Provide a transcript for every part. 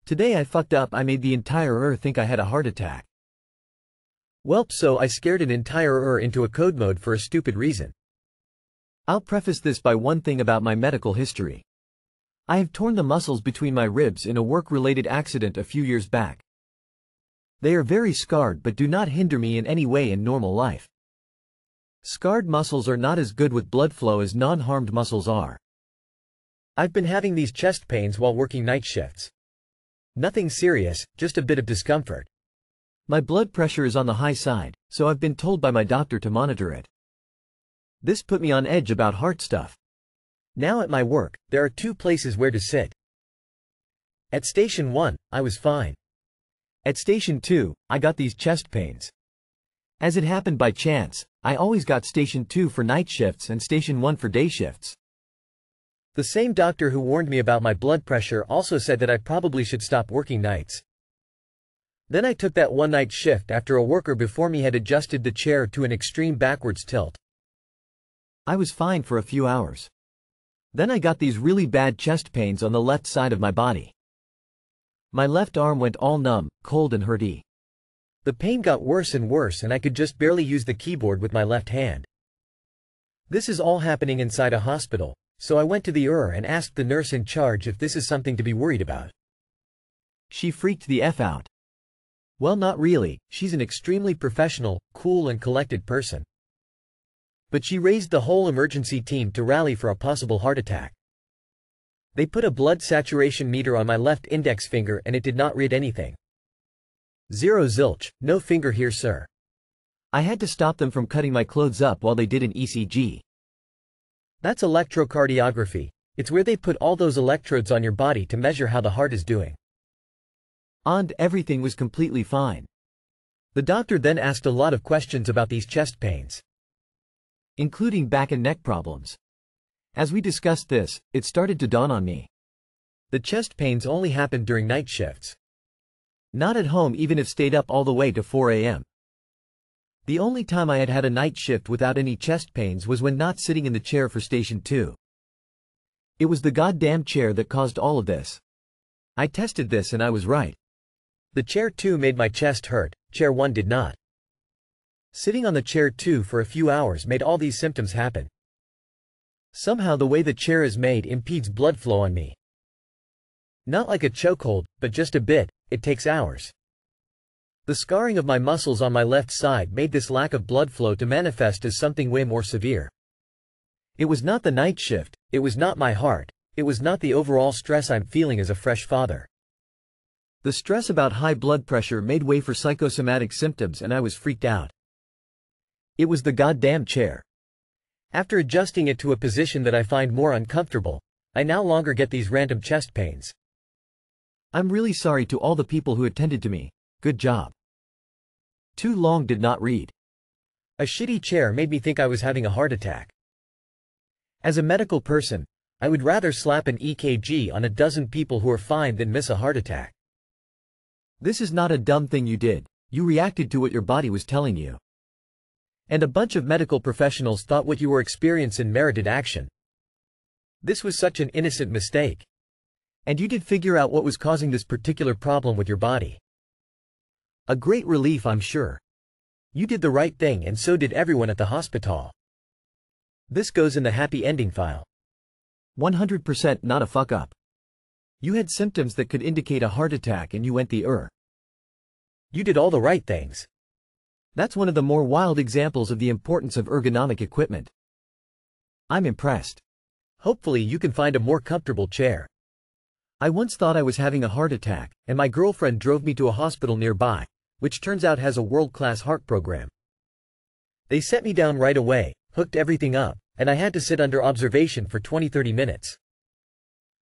Today I fucked up. I made the entire earth think I had a heart attack. Welp, so I scared an entire into a code mode for a stupid reason. I'll preface this by one thing about my medical history. I have torn the muscles between my ribs in a work-related accident a few years back. They are very scarred but do not hinder me in any way in normal life. Scarred muscles are not as good with blood flow as non-harmed muscles are. I've been having these chest pains while working night shifts. Nothing serious, just a bit of discomfort. My blood pressure is on the high side, so I've been told by my doctor to monitor it. This put me on edge about heart stuff. Now at my work, there are 2 places where to sit. At Station 1, I was fine. At Station 2, I got these chest pains. As it happened by chance, I always got Station 2 for night shifts and Station 1 for day shifts. The same doctor who warned me about my blood pressure also said that I probably should stop working nights. Then I took that one night shift after a worker before me had adjusted the chair to an extreme backwards tilt. I was fine for a few hours. Then I got these really bad chest pains on the left side of my body. My left arm went all numb, cold and hurty. The pain got worse and worse and I could just barely use the keyboard with my left hand. This is all happening inside a hospital, so I went to the and asked the nurse in charge if this is something to be worried about. She freaked the F out. Well, not really, she's an extremely professional, cool and collected person. But she raised the whole emergency team to rally for a possible heart attack. They put a blood saturation meter on my left index finger and it did not read anything. Zero zilch, no finger here, sir. I had to stop them from cutting my clothes up while they did an ECG. That's electrocardiography. It's where they put all those electrodes on your body to measure how the heart is doing. And everything was completely fine. The doctor then asked a lot of questions about these chest pains, including back and neck problems. As we discussed this, it started to dawn on me. The chest pains only happened during night shifts. Not at home even if stayed up all the way to 4 a.m. The only time I had had a night shift without any chest pains was when not sitting in the chair for Station 2. It was the goddamn chair that caused all of this. I tested this and I was right. The chair 2 made my chest hurt, chair 1 did not. Sitting on the chair 2 for a few hours made all these symptoms happen. Somehow the way the chair is made impedes blood flow on me. Not like a chokehold, but just a bit, it takes hours. The scarring of my muscles on my left side made this lack of blood flow to manifest as something way more severe. It was not the night shift, it was not my heart, it was not the overall stress I'm feeling as a fresh father. The stress about high blood pressure made way for psychosomatic symptoms and I was freaked out. It was the goddamn chair. After adjusting it to a position that I find more uncomfortable, I no longer get these random chest pains. I'm really sorry to all the people who attended to me. Good job. Too long did not read. A shitty chair made me think I was having a heart attack. As a medical person, I would rather slap an EKG on a dozen people who are fine than miss a heart attack. This is not a dumb thing you did, you reacted to what your body was telling you. And a bunch of medical professionals thought what you were experiencing merited action. This was such an innocent mistake. And you did figure out what was causing this particular problem with your body. A great relief, I'm sure. You did the right thing and so did everyone at the hospital. This goes in the happy ending file. 100% not a fuck up. You had symptoms that could indicate a heart attack and you went the You did all the right things. That's one of the more wild examples of the importance of ergonomic equipment. I'm impressed. Hopefully you can find a more comfortable chair. I once thought I was having a heart attack, and my girlfriend drove me to a hospital nearby, which turns out has a world-class heart program. They set me down right away, hooked everything up, and I had to sit under observation for 20-30 minutes.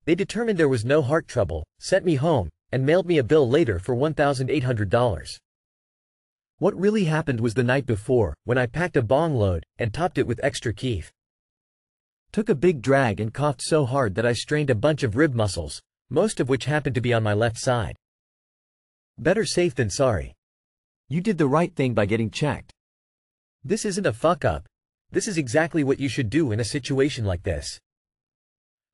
They determined there was no heart trouble, sent me home, and mailed me a bill later for $1,800. What really happened was the night before, when I packed a bong load, and topped it with extra keef. Took a big drag and coughed so hard that I strained a bunch of rib muscles, most of which happened to be on my left side. Better safe than sorry. You did the right thing by getting checked. This isn't a fuck up. This is exactly what you should do in a situation like this.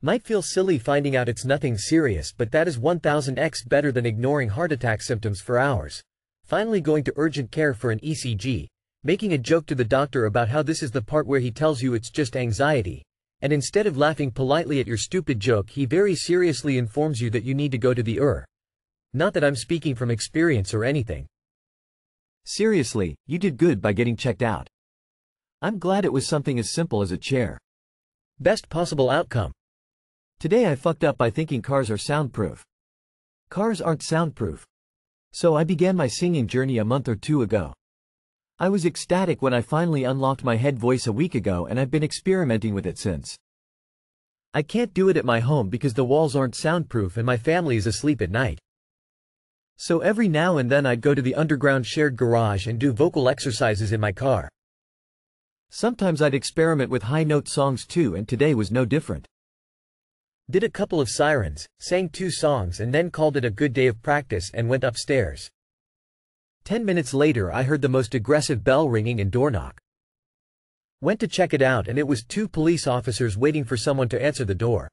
Might feel silly finding out it's nothing serious, but that is 1000x better than ignoring heart attack symptoms for hours. Finally going to urgent care for an ECG, making a joke to the doctor about how this is the part where he tells you it's just anxiety, and instead of laughing politely at your stupid joke, he very seriously informs you that you need to go to the ER. Not that I'm speaking from experience or anything. Seriously, you did good by getting checked out. I'm glad it was something as simple as a chair. Best possible outcome. Today I fucked up by thinking cars are soundproof. Cars aren't soundproof. So I began my singing journey a month or two ago. I was ecstatic when I finally unlocked my head voice a week ago, and I've been experimenting with it since. I can't do it at my home because the walls aren't soundproof and my family is asleep at night. So every now and then I'd go to the underground shared garage and do vocal exercises in my car. Sometimes I'd experiment with high-note songs too, and today was no different. Did a couple of sirens, sang 2 songs and then called it a good day of practice and went upstairs. 10 minutes later I heard the most aggressive bell ringing and door knock. Went to check it out and it was 2 police officers waiting for someone to answer the door.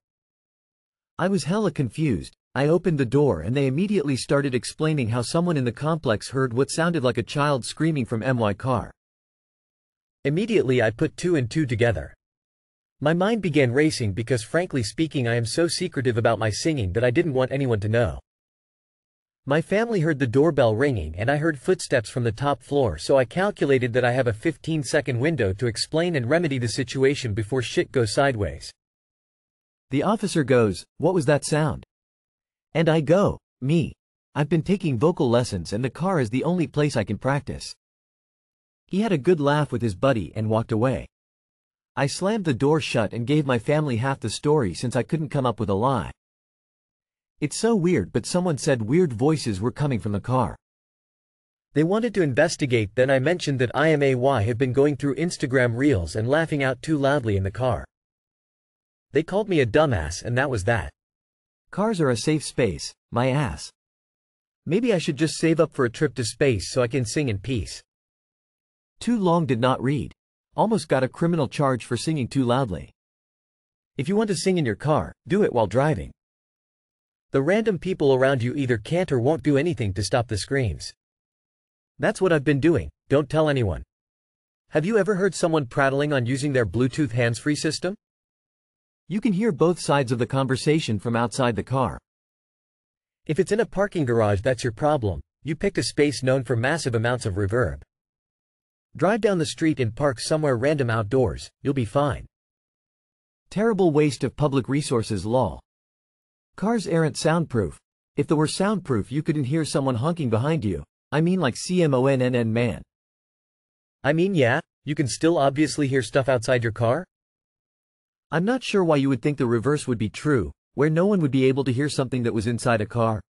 I was hella confused. I opened the door and they immediately started explaining how someone in the complex heard what sounded like a child screaming from my car. Immediately I put 2 and 2 together. My mind began racing because frankly speaking I am so secretive about my singing that I didn't want anyone to know. My family heard the doorbell ringing and I heard footsteps from the top floor, so I calculated that I have a 15-second window to explain and remedy the situation before shit goes sideways. The officer goes, "What was that sound?" And I go, "Me. I've been taking vocal lessons and the car is the only place I can practice." He had a good laugh with his buddy and walked away. I slammed the door shut and gave my family half the story since I couldn't come up with a lie. It's so weird, but someone said weird voices were coming from the car. They wanted to investigate, then I mentioned that I have been going through Instagram reels and laughing out too loudly in the car. They called me a dumbass and that was that. Cars are a safe space, my ass. Maybe I should just save up for a trip to space so I can sing in peace. Too long did not read. Almost got a criminal charge for singing too loudly. If you want to sing in your car, do it while driving. The random people around you either can't or won't do anything to stop the screams. That's what I've been doing, don't tell anyone. Have you ever heard someone prattling on using their Bluetooth hands-free system? You can hear both sides of the conversation from outside the car. If it's in a parking garage, that's your problem. You picked a space known for massive amounts of reverb. Drive down the street and park somewhere random outdoors, you'll be fine. Terrible waste of public resources, lol. Cars aren't soundproof. If they were soundproof you couldn't hear someone honking behind you. I mean like CMONNN man. I mean yeah, you can still obviously hear stuff outside your car? I'm not sure why you would think the reverse would be true, where no one would be able to hear something that was inside a car.